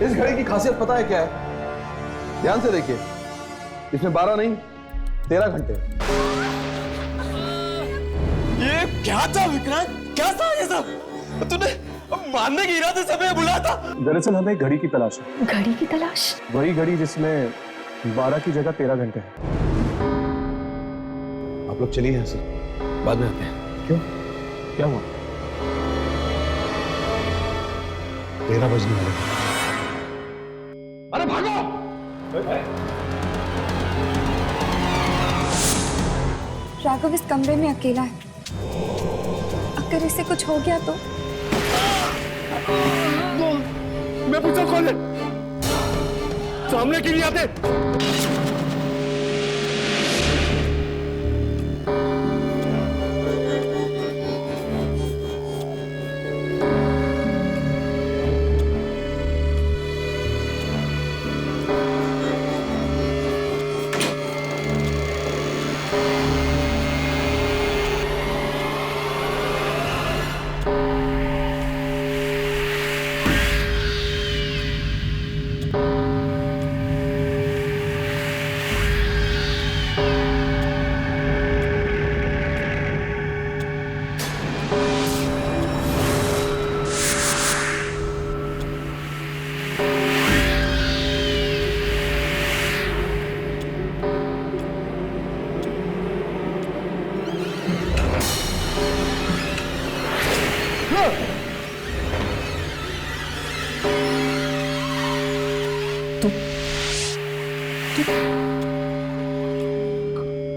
इस घड़ी की खासियत पता है क्या है? ध्यान से देखिए, इसमें 12 नहीं 13 घंटे। ये क्या था विक्रांत? क्या था ये सब? तूने मारने के इरादे से हमें बुलाया था? दरअसल हमें घड़ी की तलाश है। घड़ी की तलाश? वही घड़ी जिसमें 12 की जगह 13 घंटे हैं। आप लोग चलिए यहाँ से, बाद में आते हैं। क्यों, क्या हुआ? 13 बजने वाले। अरे भागो! राघव इस कमरे में अकेला है, अगर इसे कुछ हो गया तो? मैं पूछा कौन है? सामने क्यों नहीं आते?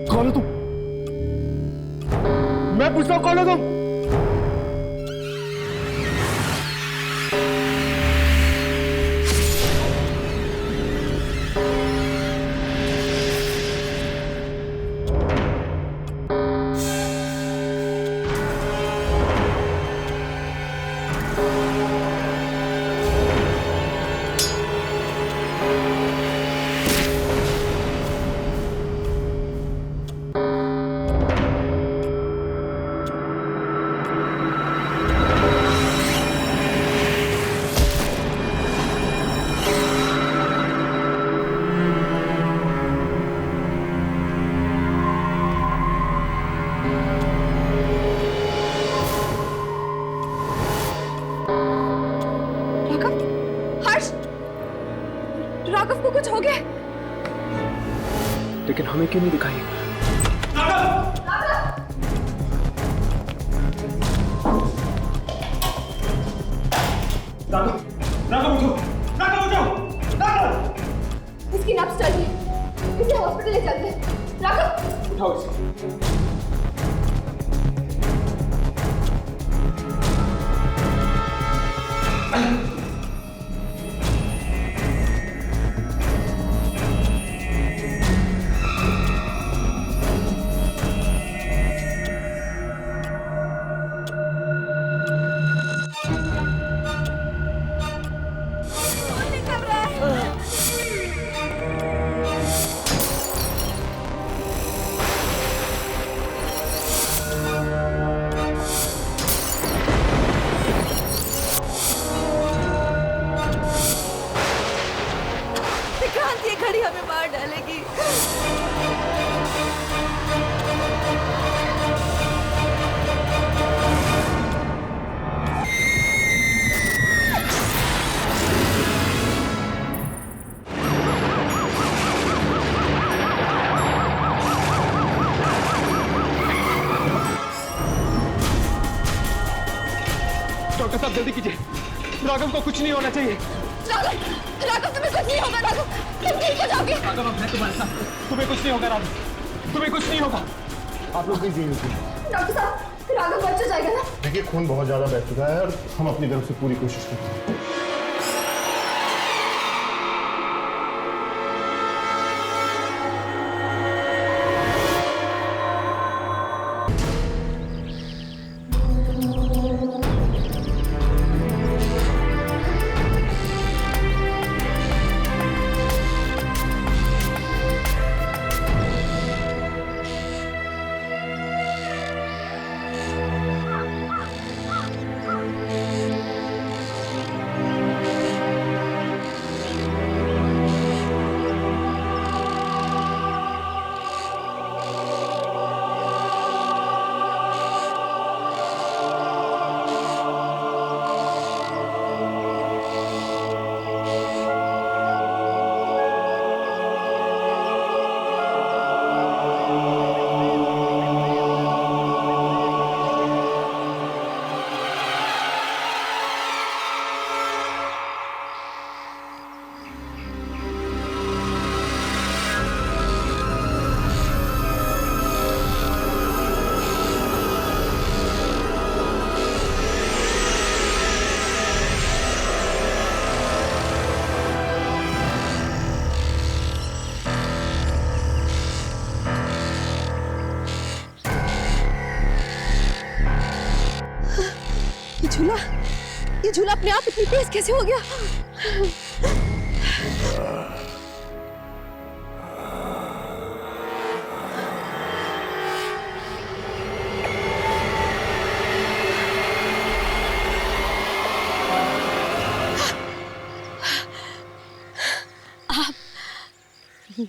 कौन है तुम? मैं पूछता हूँ कौन है तुम? राघव को कुछ हो गया? लेकिन हमें क्यों नहीं दिखाई? इसकी नब्ज चल रही है, इसे हॉस्पिटल ले चलते हैं। राघव उठाओ इसे। ये घड़ी हमें मार डालेगी। डॉक्टर साहब जल्दी कीजिए, राघव को कुछ नहीं होना चाहिए। राघव तुम्हें कुछ नहीं होगा। राघव तुम ठीक हो जाओगे। राघव अब है तुम्हारे साथ, तुम्हें कुछ नहीं होगा। राघव तुम्हें कुछ नहीं होगा। आप लोग भी डॉक्टर साहब राघव बच तो जाएगा ना? देखिए, खून बहुत ज्यादा बह चुका है और हम अपनी तरफ से पूरी कोशिश करते हैं। अपने आप इतनी तेज कैसे हो गया?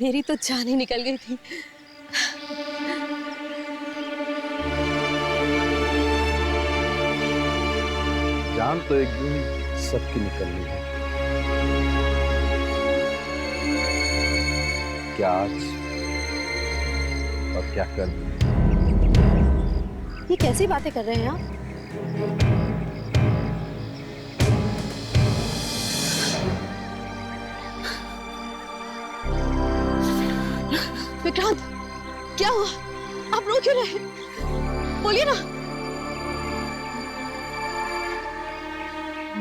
मेरी तो जान ही निकल गई थी। जान तो एक दिन सबकी निकलनी है। क्या आज और क्या कल। ये कैसी बातें कर रहे हैं आप? विक्रांत, क्या हुआ? आप रो क्यों रहे? बोलिए ना।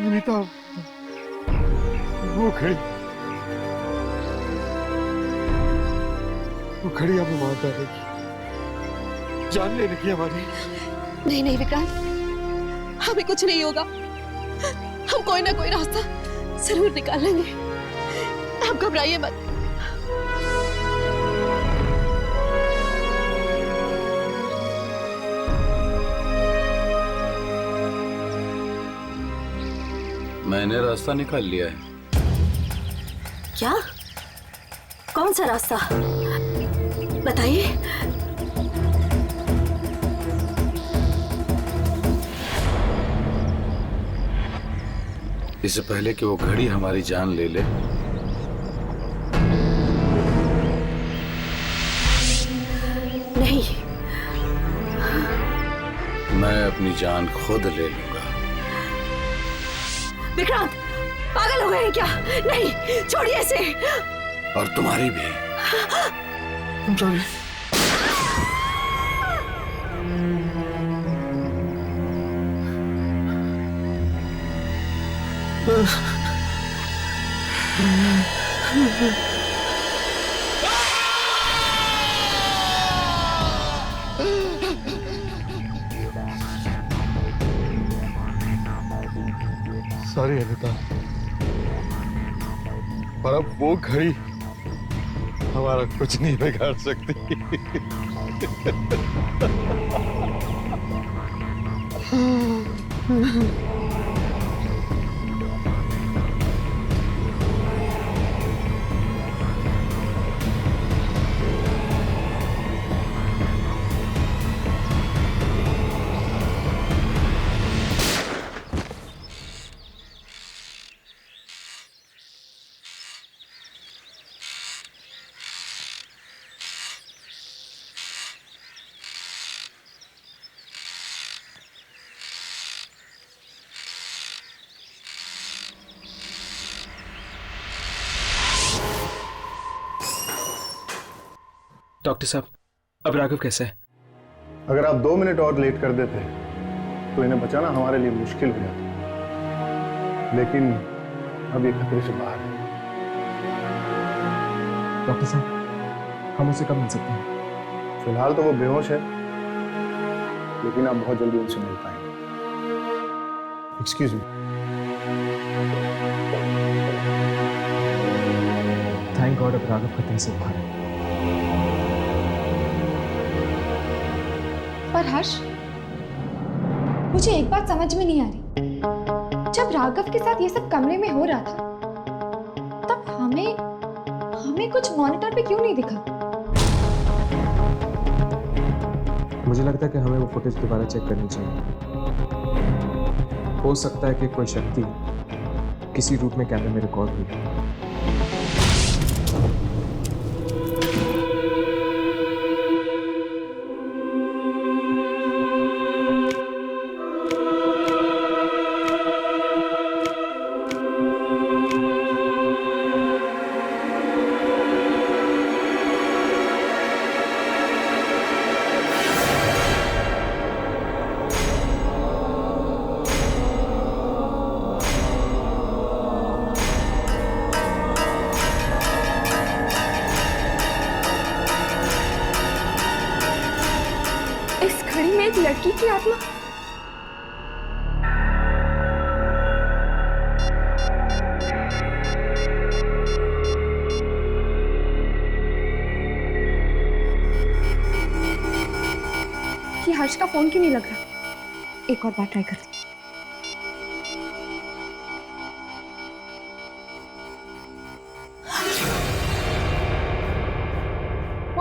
अनीता, वो खड़ी हमें मारता है, जान लेने की हमारी। नहीं नहीं विक्रांत, हमें कुछ नहीं होगा। हम कोई ना कोई रास्ता जरूर निकाल लेंगे। आप घबराइए मत। मैंने रास्ता निकाल लिया है। क्या? कौन सा रास्ता? बताइए। इससे पहले कि वो घड़ी हमारी जान ले ले, नहीं, मैं अपनी जान खुद ले लूंगा। विक्रांत, पागल हो गए हैं क्या? नहीं, छोड़िए इसे। और तुम्हारी भी। I'm sorry. सॉरी अनीता, पर अब वो घड़ी हमारा कुछ नहीं बिगाड़ सकती। डॉक्टर साहब, अब राघव कैसा है? अगर आप 2 मिनट और लेट कर देते तो इन्हें बचाना हमारे लिए मुश्किल हो जाता, लेकिन अब ये खतरे से बाहर है। डॉक्टर साहब, हम उसे कब मिल सकते हैं? फिलहाल तो वो बेहोश है, लेकिन आप बहुत जल्दी उनसे मिल पाएंगे। Excuse me. थैंक गॉड, अब राघव खतरे से बाहर है। पर हर्ष, मुझे एक बात समझ में नहीं आ रही। जब राघव के साथ ये सब कमरे में हो रहा था, तब हमें कुछ मॉनिटर पे क्यों नहीं दिखा? मुझे लगता है कि हमें वो फुटेज दोबारा चेक करनी चाहिए। हो सकता है कि कोई शक्ति किसी रूप में कैमरे में रिकॉर्ड हुई। लड़की की आत्मा। हर्ष का फोन क्यों नहीं लग रहा? एक और बार ट्राई करती हूँ।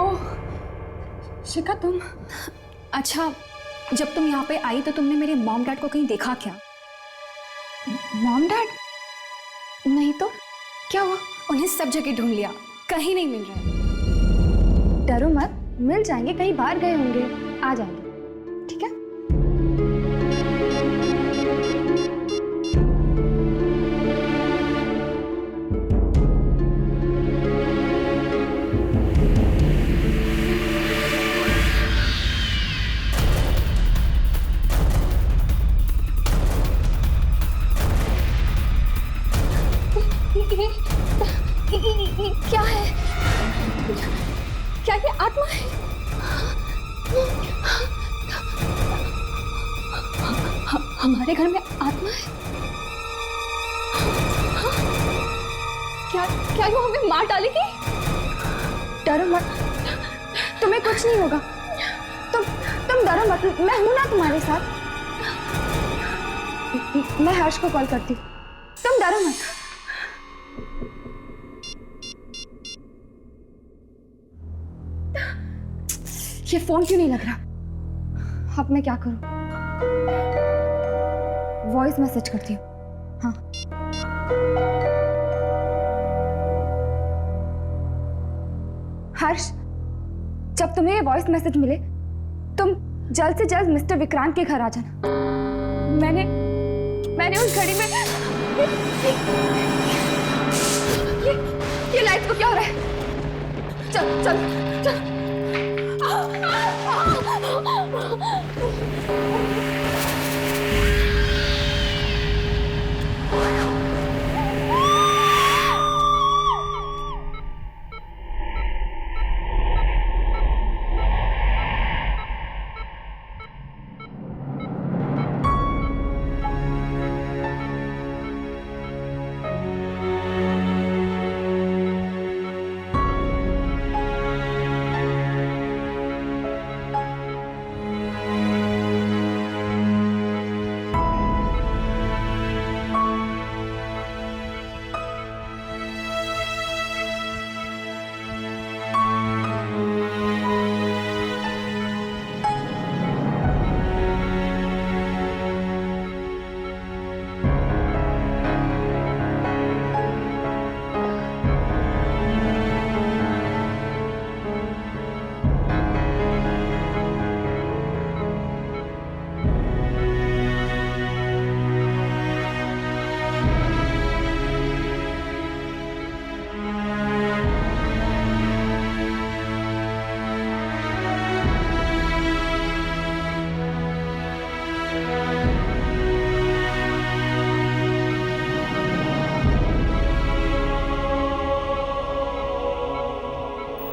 ओह शिखा, तुम? अच्छा, जब तुम यहाँ पे आई तो तुमने मेरे मॉम डैड को कहीं देखा क्या? Mom dad? नहीं तो क्या हुआ? उन्हें सब जगह ढूंढ लिया, कहीं नहीं मिल रहे। डरो मत, मिल जाएंगे, कहीं बाहर गए होंगे, आ जाएंगे, ठीक है? ये क्या है? क्या ये आत्मा है? हमारे घर में आत्मा है? क्या वो हमें मार डालेगी? डरो मत, तुम्हें कुछ नहीं होगा। तुम डरो मत, मैं हूं ना तुम्हारे साथ। मैं हर्ष को कॉल करती हूँ, तुम डरो मत। ये फोन क्यों नहीं लग रहा? अब मैं क्या करूं? वॉइस मैसेज करती हूँ। हाँ, हर्ष, जब तुम्हें ये वॉइस मैसेज मिले तुम जल्द से जल्द मिस्टर विक्रांत के घर आ जाना। मैंने उस घड़ी में ये लाइट को क्या हो रहा है? चल चल चल।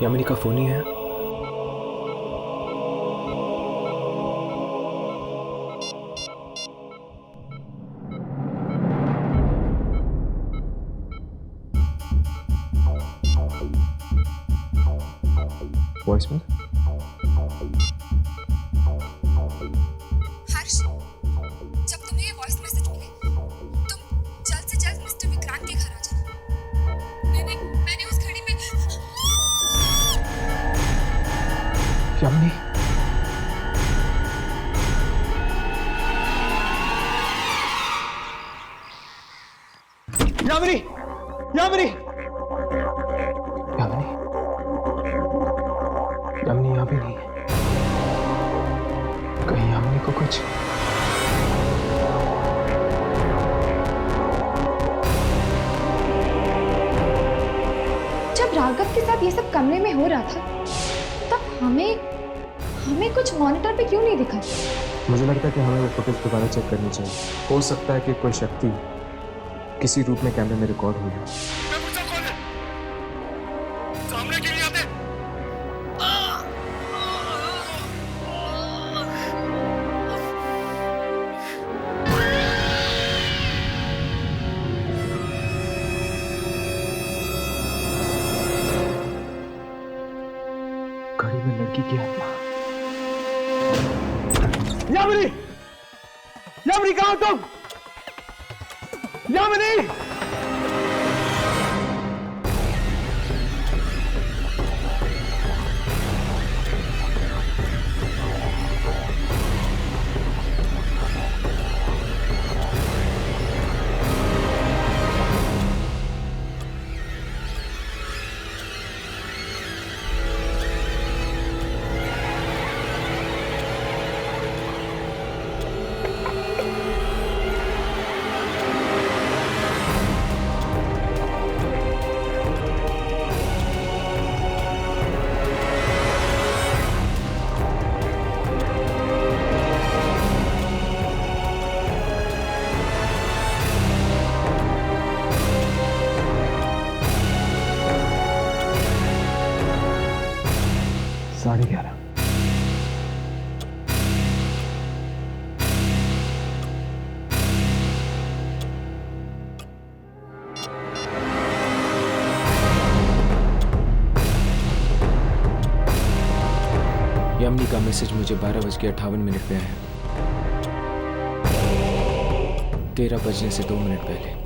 यामिनी का फोन ही है। वॉइस में हर्ष, जब तुम्हें ये वॉइस मैसेज मिले तुम जल्द से जल्द मिस्टर विक्रांत के घर आ जाना। मैंने उस घड़ी में यामिनी, यामिनी, यामिनी, यामिनी, यामिनी यहाँ भी नहीं है। कहीं यामिनी को कुछ जब राघव के साथ ये सब कमरे में हो रहा था तब हमें कुछ मॉनिटर पे क्यों नहीं दिखा? मुझे लगता है कि हमें वो फुटेज दोबारा चेक करनी चाहिए। हो सकता है कि कोई शक्ति किसी रूप में कैमरे में रिकॉर्ड हुई हो। सामने क्यों नहीं आते? घड़ी में लड़की की आत्मा। यामिनी, यामिनी कहाँ हो तुम? यामिनी! साढ़े 11। यामिनी का मैसेज मुझे 12:58 पे आया। 13 बजने से 2 मिनट पहले।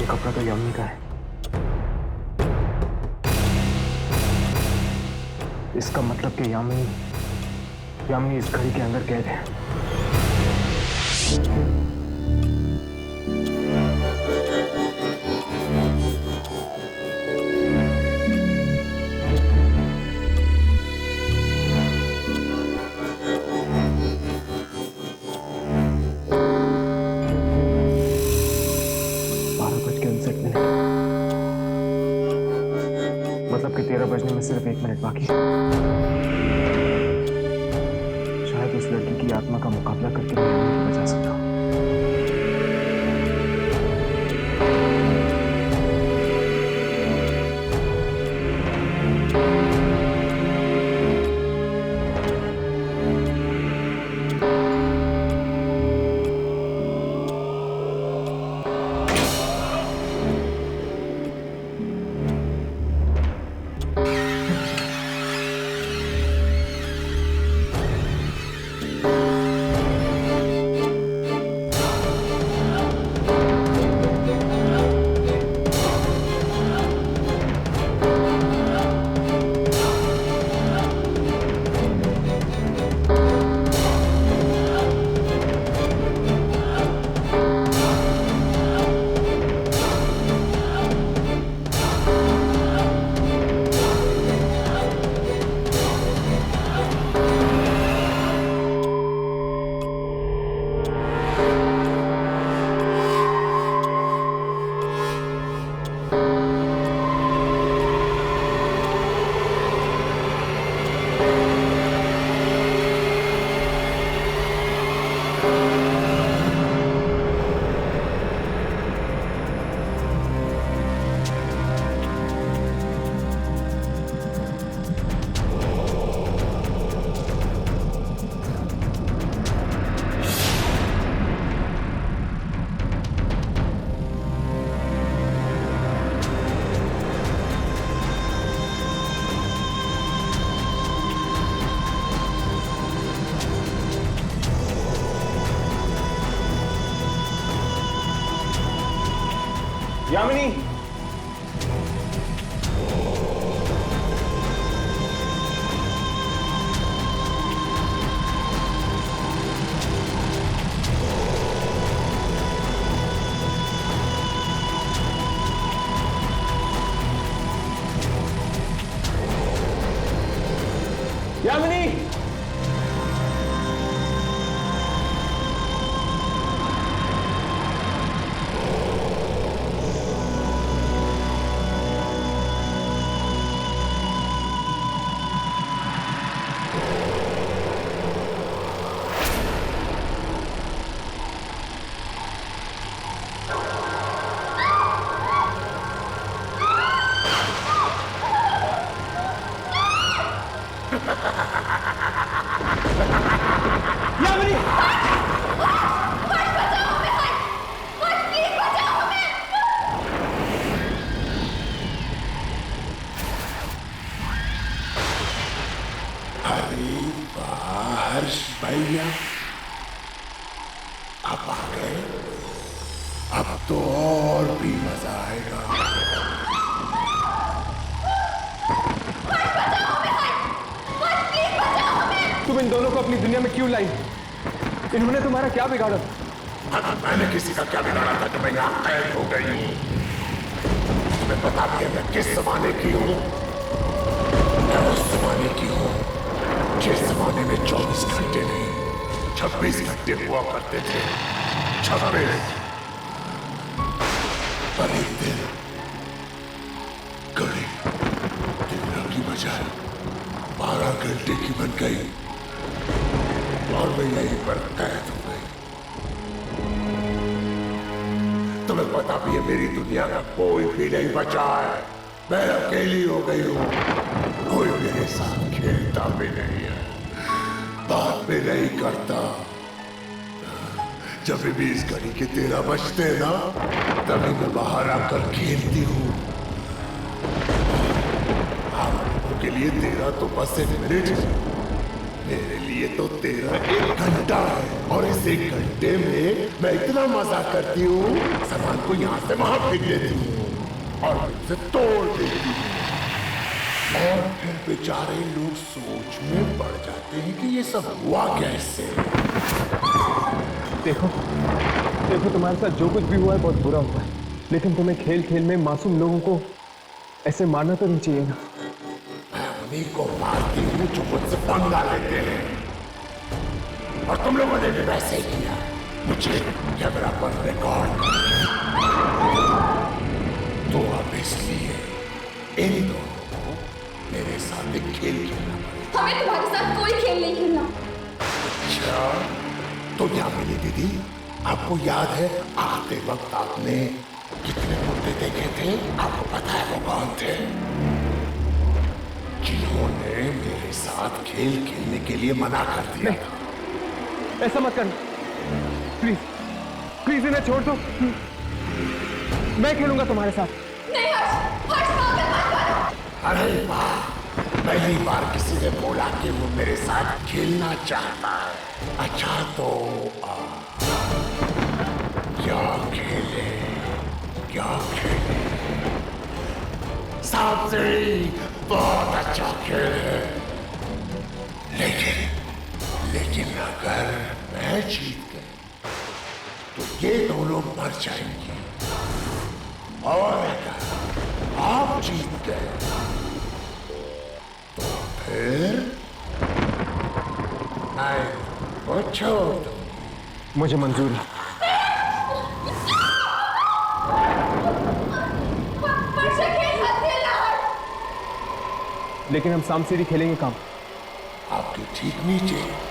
ये कपड़ा तो यामिनी का है। इसका मतलब कि यामिनी इस घड़ी के अंदर कैद है। मतलब कि 13 बजने में सिर्फ 1 मिनट बाकी है। शायद उस लड़की की आत्मा का मुकाबला करके मैं यामिनी को बचा सकता हूँ। यामिनी, यामिनी! तो और भी मजा आएगा। तुम इन दोनों को अपनी दुनिया में क्यों लाई? इन्होंने तुम्हारा क्या बिगाड़ा? मैंने किसी का क्या बिगाड़ा था जो मैं यहाँ कैद हो गई हूँ? तुम्हें पता भी है मैं किस जमाने की हूँ? मैं उस जमाने की हूँ जिस जमाने में 24 घंटे नहीं 26 घंटे हुआ करते थे। 26 पर एक दिन घड़ी दिन की बजाय 12 घंटे की बन गई और मैं यहीं पर कैद हो गई। तुम्हें पता भी है मेरी दुनिया का कोई भी नहीं बचा है। मैं अकेली हो गई हूँ। कोई मेरे साथ खेलता भी नहीं है, बात भी नहीं करता। जब भी इस घड़ी के 13 बजते हैं ना, तभी मैं बाहर आकर खेलती हूँ। आप लोगों के लिए 13 तो बस 1 मिनट है, मेरे लिए तो 13 1 घंटा है। और इस 1 घंटे में मैं इतना मजा करती हूँ, सामान को यहाँ से वहां फेंक देती हूँ और उसे तोड़ देती हूँ। और फिर बेचारे लोग सोच में पड़ जाते हैं कि ये सब हुआ कैसे। देखो तुम्हारे साथ जो कुछ भी हुआ है बहुत बुरा हुआ है, लेकिन तुम्हें खेल खेल में मासूम लोगों को ऐसे मारना तो नहीं चाहिए ना। मैं उन्हीं को मारती हूँ जो मुझसे पंगा लेते हैं, और तुम लोगों ने भी वैसे ही किया। मुझे कैमरा पर रिकॉर्ड तो अब इसलिए इन दोनों को मेरे साथ एक खेल खेलना पड़ेगा। हमें तुम्हारे साथ कोई खेल नहीं खेलना। अच्छा तो क्या मिली दीदी? आपको याद है आते वक्त आपने कितने मुद्दे देखे थे? आपको पता है वो कौन थे? जिन्होंने मेरे साथ खेल खेलने के लिए मना कर दिया था। ऐसा मत कर, प्लीज प्लीज इन्हें छोड़ दो। मैं खेलूंगा तुम्हारे साथ। नहीं हर्ष पागल मत करो। अरे वाह, पहली बार किसी ने बोला कि वो मेरे साथ खेलना चाहता है। अच्छा तो क्या खेले? सांप सीढ़ी बहुत अच्छा खेल है, लेकिन अगर मैं जीत गई तो ये दोनों मर जाएंगे, और अगर आप जीत गए तो फिर मैं वो छोड़ दूंगी। मुझे मंजूर है। लेकिन हम सांप सीढ़ी खेलेंगे कहाँ? आपके ठीक नीचे।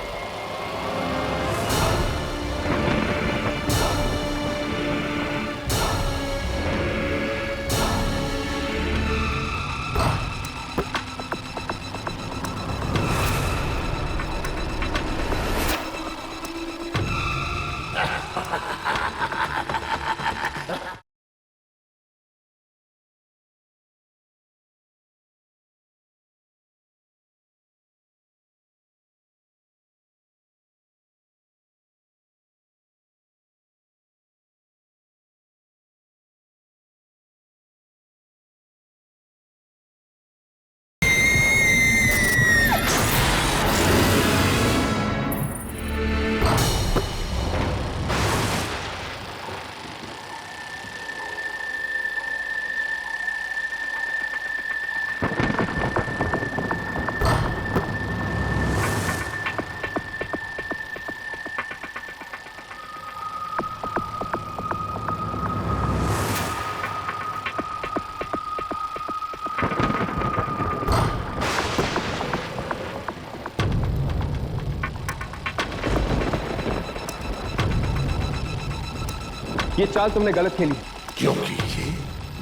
ये चाल तुमने गलत खेली, क्योंकि ये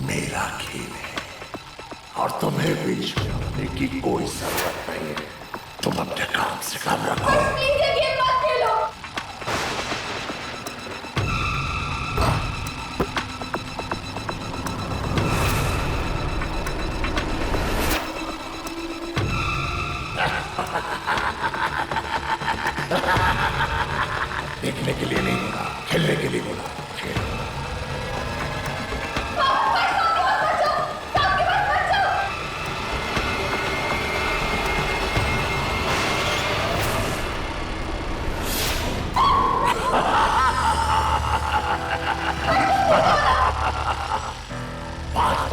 मेरा खेल है और तुम्हें बीच में आने की कोई जरूरत नहीं है। तुम अपने काम से काम रखो। प्लीज ये गेम मत खेलो। देखने के लिए नहीं बोला, खेलने के लिए बोला। खेलो।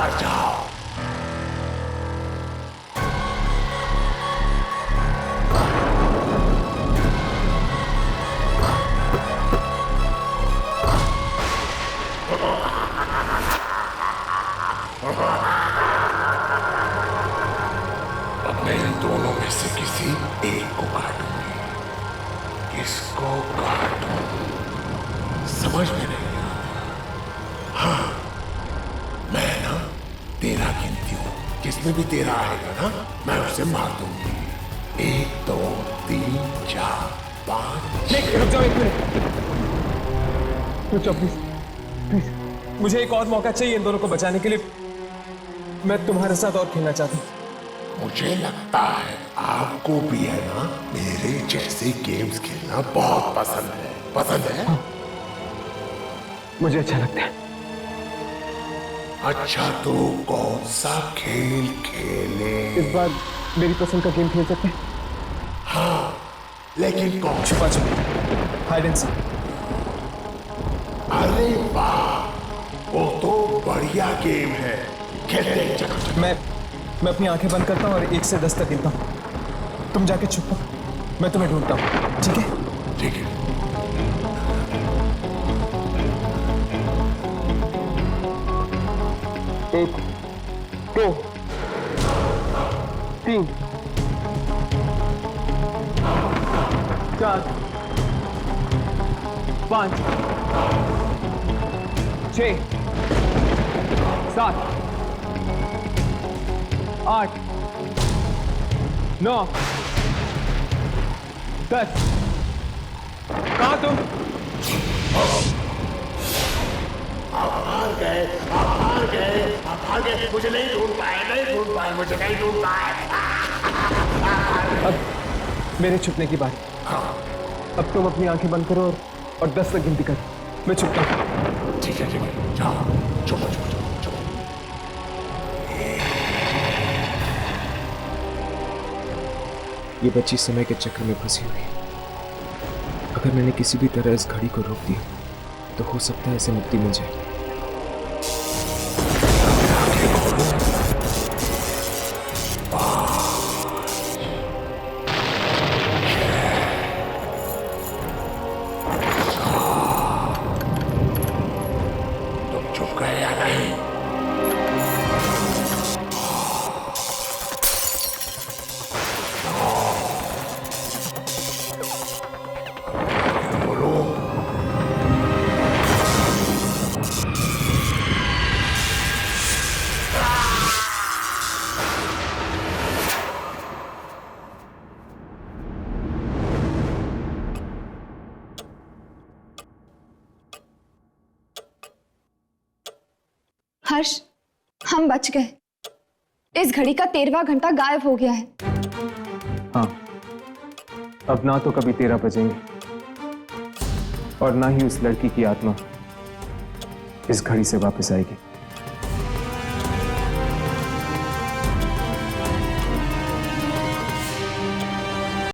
पर जाओ। अब मैं इन दोनों में से किसी एक को काटूंगी। किसको काटूं समझ में नहीं आ रहा। हाँ, मैं ना 13 गिनती हूं, जिसमें भी 13 आएगा ना मैं उसे मार दूंगी। 1 2 3 4 5। नहीं, रुक जाओ एक मिनट, रुक जाओ प्लीज प्लीज। मुझे एक और मौका चाहिए इन दोनों को बचाने के लिए। मैं तुम्हारे साथ और खेलना चाहता हूँ। मुझे लगता है आपको भी है ना मेरे जैसे गेम्स खेलना बहुत पसंद है। पसंद है? हाँ, मुझे अच्छा लगता है। अच्छा, तो कौन सा खेल खेले? इस बार मेरी पसंद का गेम खेल सकते हैं? हाँ, लेकिन कौन? छुपा छुपी, हाइड एंड सीक। अरे वाह, वो तो बढ़िया गेम है, खेलते हैं। चलो। मैं अपनी आंखें बंद करता हूँ और 1 से 10 तक गिनता हूँ। तुम जाके छुपो, मैं तुम्हें ढूंढता हूँ, ठीक है? ठीक है। 1 2 3 4 5 6 7 8 9 10। कहाँ तुम? हार गए, मुझे नहीं ढूंढ पाए, मुझे नहीं ढूंढ पाए। अब मेरे छुपने की बारी। अब तुम अपनी आंखें बंद करो और 10 तक गिनती करो। मैं छुपता हूँ। ठीक है, जाओ, छुपो। ये बच्ची समय के चक्र में फंसी हुई है। अगर मैंने किसी भी तरह इस घड़ी को रोक दिया तो हो सकता है इसे मुक्ति मिल जाए। तुम चुप गए या नहीं? हर्ष, हम बच गए। इस घड़ी का 13वां घंटा गायब हो गया है। हाँ, अब ना तो कभी 13 बजेंगे और ना ही उस लड़की की आत्मा इस घड़ी से वापस आएगी।